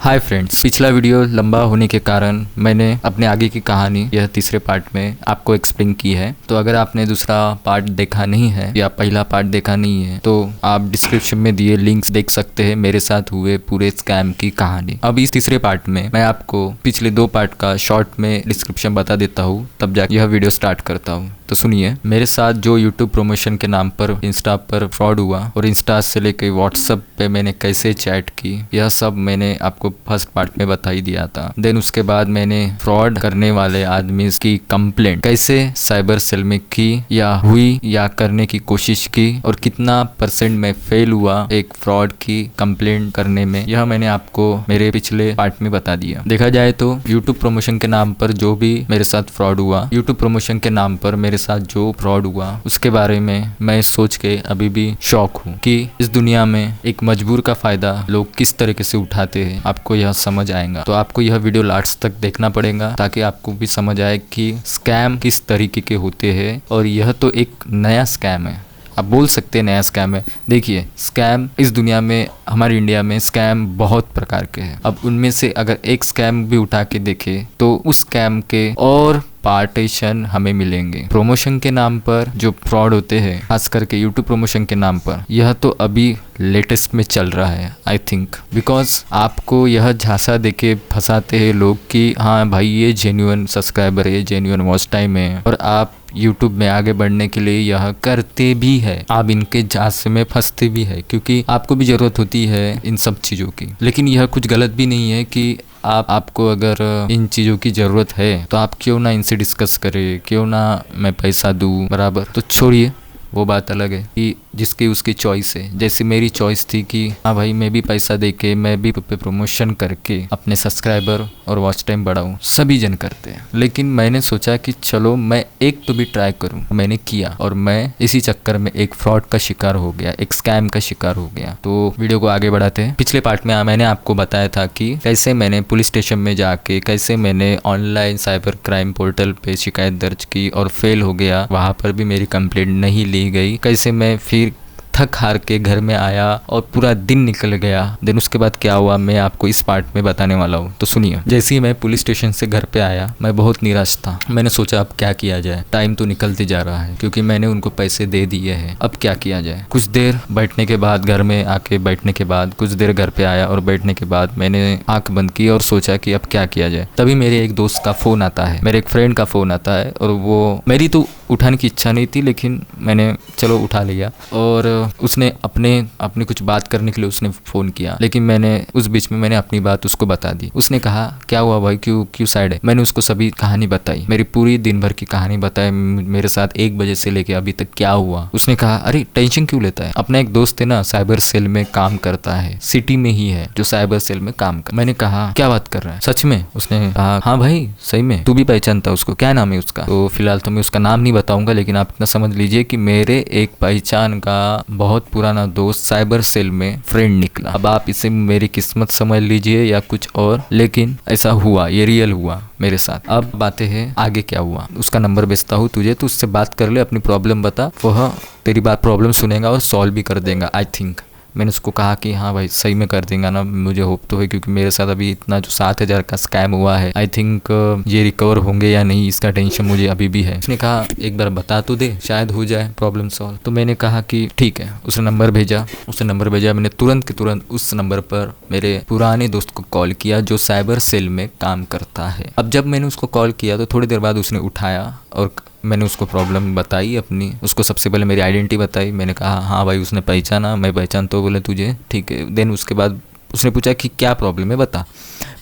Hi friends, पिछला video लंबा होने के कारण मैंने अपने आगे की कहानी यह तीसरे पार्ट में आपको एक्सप्लेन की है। तो अगर आपने दूसरा पार्ट देखा नहीं है या पहला पार्ट देखा नहीं है तो आप डिस्क्रिप्शन में दिए लिंक्स देख सकते हैं मेरे साथ हुए पूरे स्कैम की कहानी। अब इस तीसरे पार्ट में मैं आपको पिछले 2 पार्ट का शॉर्ट में डिस्क्रिप्शन बता देता हूँ, तब जाकर यह वीडियो स्टार्ट करता हूँ। तो सुनिए, मेरे साथ जो यूट्यूब प्रमोशन के नाम पर इंस्टा पर फ्रॉड हुआ और इंस्टा से लेके व्हाट्सएप पे मैंने कैसे चैट की, यह सब मैंने आपको फर्स्ट पार्ट में बता ही दिया था। देन उसके बाद मैंने फ्रॉड करने वाले आदमी की कंप्लेंट कैसे साइबर सेल में की या हुई या करने की कोशिश की और कितना % में फेल हुआ एक फ्रॉड की कंप्लेंट करने में, यह मैंने आपको मेरे पिछले पार्ट में बता दिया। देखा जाए तो यूट्यूब प्रमोशन के नाम पर जो भी मेरे साथ फ्रॉड हुआ, यूट्यूब प्रमोशन के नाम पर मेरे साथ जो फ्रॉड हुआ, उसके बारे में मैं सोच के अभी भी शॉक हूँ कि इस दुनिया में एक मजबूर का फायदा लोग किस तरीके से उठाते हैं। आपको यह समझ आएगा, तो आपको यह वीडियो लास्ट तक देखना पड़ेगा ताकि आपको भी समझ आए कि स्कैम किस तरीके के होते हैं। और यह तो एक नया स्कैम है, आप बोल सकते हैं नया स्कैम है। देखिए, स्कैम इस दुनिया में, हमारे इंडिया में स्कैम बहुत प्रकार के हैं। अब उनमें से अगर एक स्कैम भी उठा के देखे तो उस स्कैम के और पार्टीशन हमें मिलेंगे। प्रमोशन के नाम पर जो फ्रॉड होते हैं, खास करके यूट्यूब प्रमोशन के नाम पर, यह तो अभी लेटेस्ट में चल रहा है आई थिंक, बिकॉज आपको यह झांसा देके फंसाते हैं लोग कि हाँ भाई ये जेन्युइन सब्सक्राइबर है, जेन्युइन वॉच टाइम है, और आप यूट्यूब में आगे बढ़ने के लिए यह करते भी है। आप इनके झांसे में फंसते भी है क्योंकि आपको भी जरूरत होती है इन सब चीज़ों की। लेकिन यह कुछ गलत भी नहीं है कि आपको अगर इन चीज़ों की ज़रूरत है तो आप क्यों ना इनसे डिस्कस करें, क्यों ना मैं पैसा दूँ, बराबर। तो छोड़िए, वो बात अलग है कि जिसकी उसकी चॉइस है। जैसे मेरी चॉइस थी कि हाँ भाई मैं भी पैसा देके, मैं भी प्रमोशन करके अपने सब्सक्राइबर और वॉच टाइम बढ़ाऊँ, सभी जन करते हैं। लेकिन मैंने सोचा कि चलो मैं एक तो भी ट्राई करूँ। मैंने किया और मैं इसी चक्कर में एक फ्रॉड का शिकार हो गया, एक स्कैम का शिकार हो गया। तो वीडियो को आगे बढ़ाते हैं। पिछले पार्ट में मैंने आपको बताया था कि कैसे मैंने पुलिस स्टेशन में जाके, कैसे मैंने ऑनलाइन साइबर क्राइम पोर्टल पे शिकायत दर्ज की और फेल हो गया, वहाँ पर भी मेरी कंप्लेंट नहीं ली गई। कैसे मैं फिर थक हार के घर में आया और पूरा दिन निकल गया। देन उसके बाद क्या हुआ मैं आपको इस पार्ट में बताने वाला हूँ। तो सुनिए, जैसे ही मैं पुलिस स्टेशन से घर पे आया, मैं बहुत निराश था। मैंने सोचा अब क्या किया जाए, टाइम तो निकलते जा रहा है क्योंकि मैंने उनको पैसे दे दिए हैं। अब क्या किया जाए। कुछ देर बैठने के बाद, घर में आके बैठने के बाद, कुछ देर घर पे आया और बैठने के बाद मैंने आंख बंद की और सोचा कि अब क्या किया जाए। तभी मेरे एक दोस्त का फोन आता है, मेरे एक फ्रेंड का फोन आता है, और वो मेरी तो उठाने की इच्छा नहीं थी लेकिन मैंने चलो उठा लिया। और उसने अपनी कुछ बात करने के लिए उसने फ़ोन किया, लेकिन मैंने उस बीच में मैंने अपनी बात उसको बता दी। उसने कहा क्या हुआ भाई, क्यों साइड है। मैंने उसको सभी कहानी बताई, मेरी पूरी दिन भर की कहानी बताई, मेरे साथ 1 बजे से लेके अभी तक क्या हुआ। उसने कहा अरे टेंशन क्यों लेता है, अपना एक दोस्त है ना साइबर सेल में काम करता है, सिटी में ही है जो साइबर सेल में काम कर। मैंने कहा क्या बात कर रहा है, सच में। उसने कहा हाँ भाई सही में, तू भी पहचानता उसको, क्या नाम है उसका। तो फिलहाल तो मैं उसका नाम नहीं बताऊंगा, लेकिन आप इतना समझ लीजिए कि मेरे एक पहचान का बहुत पुराना दोस्त साइबर सेल में फ्रेंड निकला। अब आप इसे मेरी किस्मत समझ लीजिए या कुछ और, लेकिन ऐसा हुआ, ये रियल हुआ मेरे साथ। अब बातें हैं आगे क्या हुआ। उसका नंबर भेजता हूँ तुझे, तो उससे बात कर ले, अपनी प्रॉब्लम बता, वह तेरी बात प्रॉब्लम सुनेगा और सॉल्व भी कर देगा आई थिंक। मैंने उसको कहा कि हाँ भाई सही में कर देगा ना, मुझे होप तो है क्योंकि मेरे साथ अभी इतना जो 7,000 का स्कैम हुआ है, आई थिंक ये रिकवर होंगे या नहीं इसका टेंशन मुझे अभी भी है। उसने कहा एक बार बता तो दे, शायद हो जाए प्रॉब्लम सॉल्व। तो मैंने कहा कि ठीक है। उसने नंबर भेजा, मैंने तुरंत के तुरंत उस नंबर पर मेरे पुराने दोस्त को कॉल किया जो साइबर सेल में काम करता है। अब जब मैंने उसको कॉल किया तो थोड़ी देर बाद उसने उठाया और मैंने उसको प्रॉब्लम बताई अपनी। उसको सबसे पहले मेरी आइडेंटिटी बताई। मैंने कहा हाँ भाई, उसने पहचाना, मैं पहचान तो बोले तुझे, ठीक है। देन उसके बाद उसने पूछा कि क्या प्रॉब्लम है बता।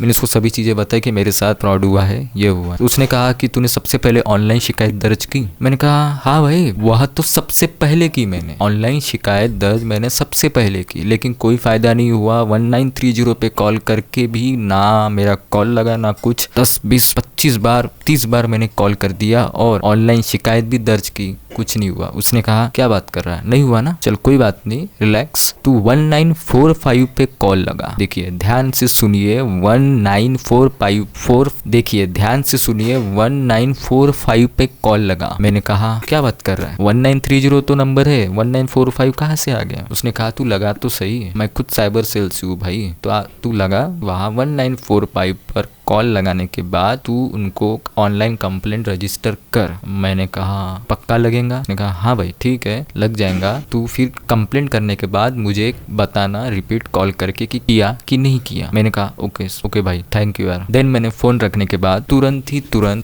मैंने उसको सभी चीज़ें बताई कि मेरे साथ फ्रॉड हुआ है, ये हुआ। तो उसने कहा कि तूने सबसे पहले ऑनलाइन शिकायत दर्ज की। मैंने कहा हाँ भाई, वह तो सबसे पहले की, मैंने ऑनलाइन शिकायत दर्ज मैंने सबसे पहले की, लेकिन कोई फ़ायदा नहीं हुआ। 1930 पे कॉल करके भी ना मेरा कॉल लगा ना कुछ। 10, 20, 25 बार, 30 बार मैंने कॉल कर दिया और ऑनलाइन शिकायत भी दर्ज की, कुछ नहीं हुआ। उसने कहा क्या बात कर रहा है, नहीं हुआ ना, चल कोई बात नहीं, रिलैक्स। तू 1945 पे कॉल लगा। देखिए ध्यान से सुनिए, 1945 देखिए ध्यान से सुनिए, 1945 पे कॉल लगा। मैंने कहा क्या बात कर रहा है, 1930 तो नंबर है, 1945 कहाँ से आ गया? उसने कहा तू लगा तो सही है, मैं खुद साइबर सेल से हूँ भाई, तो तू लगा वहाँ 1945 पर कॉल लगाने के बाद तू उनको ऑनलाइन कंप्लेंट रजिस्टर कर। मैंने कहा पक्का लगेगा? उसने कहा हाँ भाई ठीक है लग जाएगा, तू फिर कंप्लेंट करने के बाद मुझे बताना रिपीट कॉल करके कि किया कि नहीं किया। मैंने कहा ओके भाई थैंक यू यार। देन मैंने फोन रखने के बाद तुरंत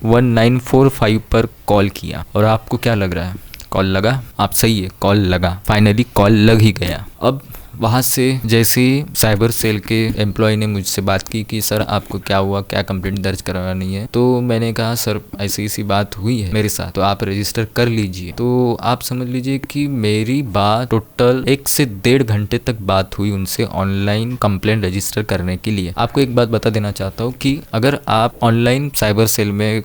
1945 पर कॉल किया। और आपको क्या लग रहा है, कॉल लगा? आप सही है, कॉल लगा, फाइनली कॉल लग ही गया। अब वहाँ से जैसे ही साइबर सेल के एम्प्लॉय ने मुझसे बात की कि सर आपको क्या हुआ, क्या कंप्लेंट दर्ज करवानी है, तो मैंने कहा सर ऐसी ऐसी बात हुई है मेरे साथ, तो आप रजिस्टर कर लीजिए। तो आप समझ लीजिए कि मेरी बात टोटल 1 से 1.5 घंटे तक बात हुई उनसे ऑनलाइन कंप्लेंट रजिस्टर करने के लिए। आपको एक बात बता देना चाहता हूँ कि अगर आप ऑनलाइन साइबर सेल में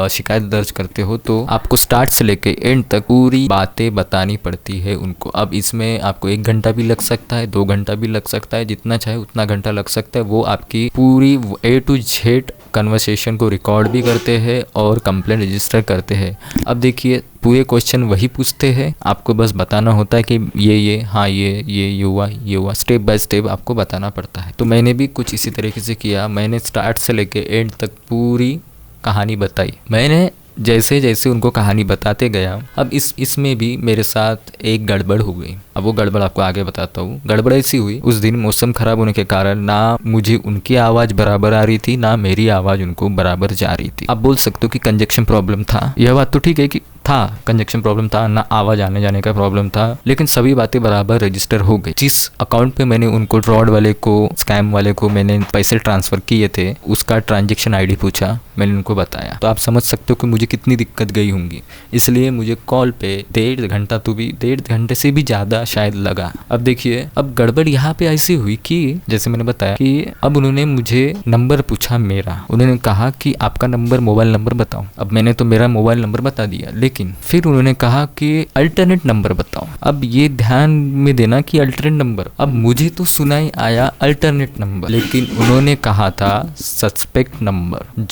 शिकायत दर्ज करते हो तो आपको स्टार्ट से लेके एंड तक पूरी बातें बतानी पड़ती है उनको। अब इसमें आपको 1 घंटा भी लग सकता है, 2 घंटा भी लग सकता है, जितना चाहे उतना घंटा लग सकता है। वो आपकी पूरी A to Z कन्वर्सेशन को रिकॉर्ड भी करते हैं और कंप्लेंट रजिस्टर करते हैं। अब देखिए पूरे क्वेश्चन वही पूछते हैं, आपको बस बताना होता है कि ये हाँ ये हुआ, स्टेप बाय स्टेप आपको बताना पड़ता है। तो मैंने भी कुछ इसी तरीके से किया। मैंने स्टार्ट से लेके एंड तक पूरी कहानी बताई। मैंने जैसे जैसे उनको कहानी बताते गया, अब इसमें भी मेरे साथ एक गड़बड़ हो गई। अब वो गड़बड़ आपको आगे बताता हूँ। गड़बड़ ऐसी हुई, उस दिन मौसम खराब होने के कारण ना मुझे उनकी आवाज़ बराबर आ रही थी, ना मेरी आवाज़ उनको बराबर जा रही थी। आप बोल सकते हो कि कंजक्शन प्रॉब्लम था, यह बात तो ठीक है कि था, कंजक्शन प्रॉब्लम था, ना आवाज आने जाने का प्रॉब्लम था, लेकिन सभी बातें बराबर रजिस्टर हो गई। जिस अकाउंट पे मैंने उनको फ्रॉड वाले को, स्कैम वाले को मैंने पैसे ट्रांसफर किए थे, उसका ट्रांजैक्शन आईडी पूछा, मैंने उनको बताया। तो आप समझ सकते हो कि मुझे कितनी दिक्कत गई होंगी। इसलिए मुझे कॉल पे 1.5 घंटा, तो भी 1.5 घंटे से भी ज़्यादा शायद लगा। अब देखिए अब गड़बड़ यहाँ पे ऐसी हुई कि जैसे मैंने बताया कि अब उन्होंने मुझे नंबर पूछा मेरा, उन्होंने कहा कि आपका नंबर, मोबाइल नंबर बताओ। अब मैंने तो मेरा मोबाइल नंबर बता दिया, लेकिन फिर उन्होंने कहा कि अल्टरनेट नंबर बताओ। अब ये ध्यान में देना कि अल्टरनेट नंबर, अब मुझे तो सुनाई आया अल्टरनेट नंबर, लेकिन उन्होंने कहा था सस्पेक्ट नंबर।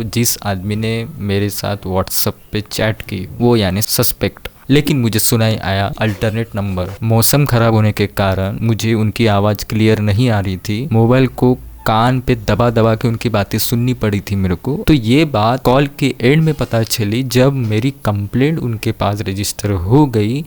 जिस आदमी ने मेरे साथ व्हाट्सएप पे चैट की वो यानी सस्पेक्ट, लेकिन मुझे सुनाई आया अल्टरनेट नंबर। मौसम खराब होने के कारण मुझे उनकी आवाज़ क्लियर नहीं आ रही थी, मोबाइल को कान पे दबा दबा के उनकी बातें सुननी पड़ी थी मेरे को। तो ये बात कॉल के एंड में पता चली जब मेरी कंप्लेंट उनके पास रजिस्टर हो गई।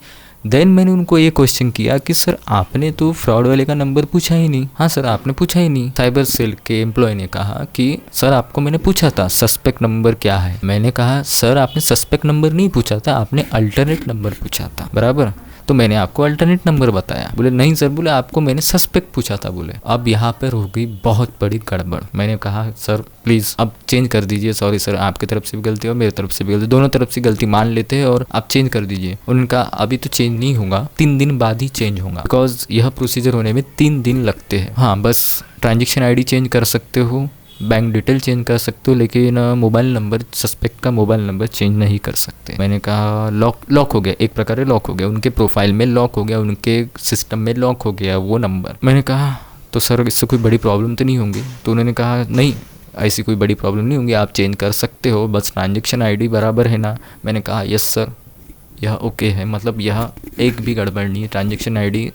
देन मैंने उनको ये क्वेश्चन किया कि सर आपने तो फ्रॉड वाले का नंबर पूछा ही नहीं। हाँ सर आपने पूछा ही नहीं। साइबर सेल के एम्प्लॉय ने कहा कि सर आपको मैंने पूछा था सस्पेक्ट नंबर क्या है। मैंने कहा सर आपने सस्पेक्ट नंबर नहीं पूछा था, आपने अल्टरनेट नंबर पूछा था, बराबर, तो मैंने आपको अल्टरनेट नंबर बताया। बोले नहीं सर, बोले आपको मैंने सस्पेक्ट पूछा था। बोले अब यहाँ पर हो गई बहुत बड़ी गड़बड़। मैंने कहा सर प्लीज़ अब चेंज कर दीजिए, सॉरी सर आपकी तरफ से भी गलती और मेरी तरफ से भी गलती, दोनों तरफ से गलती मान लेते हैं और आप चेंज कर दीजिए। उनका अभी तो चेंज नहीं होगा, 3 दिन बाद ही चेंज होगा, बिकॉज यह प्रोसीजर होने में 3 दिन लगते हैं। हाँ बस ट्रांजेक्शन ID चेंज कर सकते हो, बैंक डिटेल चेंज कर सकते हो, लेकिन मोबाइल नंबर, सस्पेक्ट का मोबाइल नंबर चेंज नहीं कर सकते। मैंने कहा लॉक हो गया, एक प्रकार लॉक हो गया, उनके प्रोफाइल में लॉक हो गया, उनके सिस्टम में लॉक हो गया वो नंबर। मैंने कहा तो सर इससे कोई बड़ी प्रॉब्लम तो नहीं होंगी? तो उन्होंने कहा नहीं ऐसी कोई बड़ी प्रॉब्लम नहीं होंगी, आप चेंज कर सकते हो, बस ट्रांजेक्शन ID बराबर है ना। मैंने कहा यस सर यह ओके है, मतलब यह एक भी गड़बड़ नहीं है, ट्रांजेक्शन ID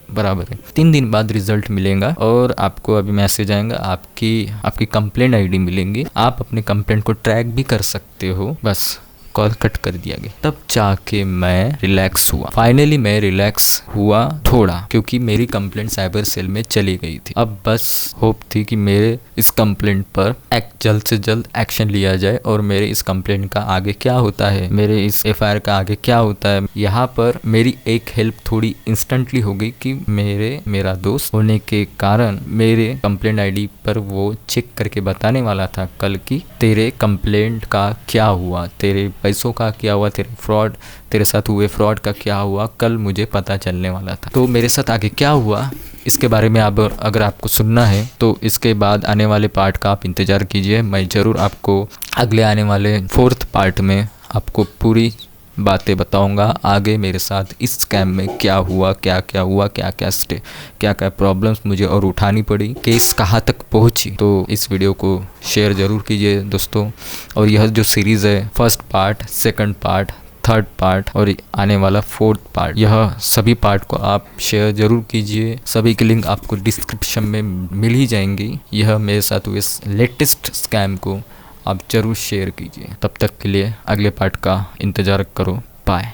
बराबर है। 3 दिन बाद रिजल्ट मिलेगा और आपको अभी मैसेज आएगा, आपकी कंप्लेंट ID मिलेंगी, आप अपने कंप्लेंट को ट्रैक भी कर सकते हो। बस कॉल कट कर दिया गया। तब जाके मैं रिलैक्स हुआ, फाइनली मैं रिलैक्स हुआ थोड़ा, क्योंकि मेरी कंप्लेंट साइबर सेल में चली गई थी। अब बस होप थी कि मेरे इस कंप्लेंट पर जल्द से जल्द एक्शन लिया जाए और मेरे इस कंप्लेंट का आगे क्या होता है, मेरे इस FIR का आगे क्या होता है। यहाँ पर मेरी एक हेल्प थोड़ी इंस्टेंटली हो गई कि मेरा दोस्त होने के कारण मेरे कंप्लेंट ID पर वो चेक करके बताने वाला था कल की तेरे कंप्लेंट का क्या हुआ, तेरे पैसों का क्या हुआ, तेरे साथ हुए फ्रॉड का क्या हुआ, कल मुझे पता चलने वाला था। तो मेरे साथ आगे क्या हुआ इसके बारे में अब अगर आपको सुनना है तो इसके बाद आने वाले पार्ट का आप इंतज़ार कीजिए। मैं ज़रूर आपको अगले आने वाले 4th पार्ट में आपको पूरी बातें बताऊंगा आगे मेरे साथ इस स्कैम में क्या हुआ, क्या क्या हुआ, क्या क्या प्रॉब्लम्स मुझे और उठानी पड़ी, केस कहाँ तक पहुंची। तो इस वीडियो को शेयर ज़रूर कीजिए दोस्तों। और यह जो सीरीज़ है, first part, second part, third part और आने वाला फोर्थ पार्ट, यह सभी पार्ट को आप शेयर जरूर कीजिए। सभी की लिंक आपको डिस्क्रिप्शन में मिल ही जाएंगी। यह मेरे साथ हुए लेटेस्ट स्कैम को आप जरूर शेयर कीजिए। तब तक के लिए अगले पार्ट का इंतज़ार करो। बाय।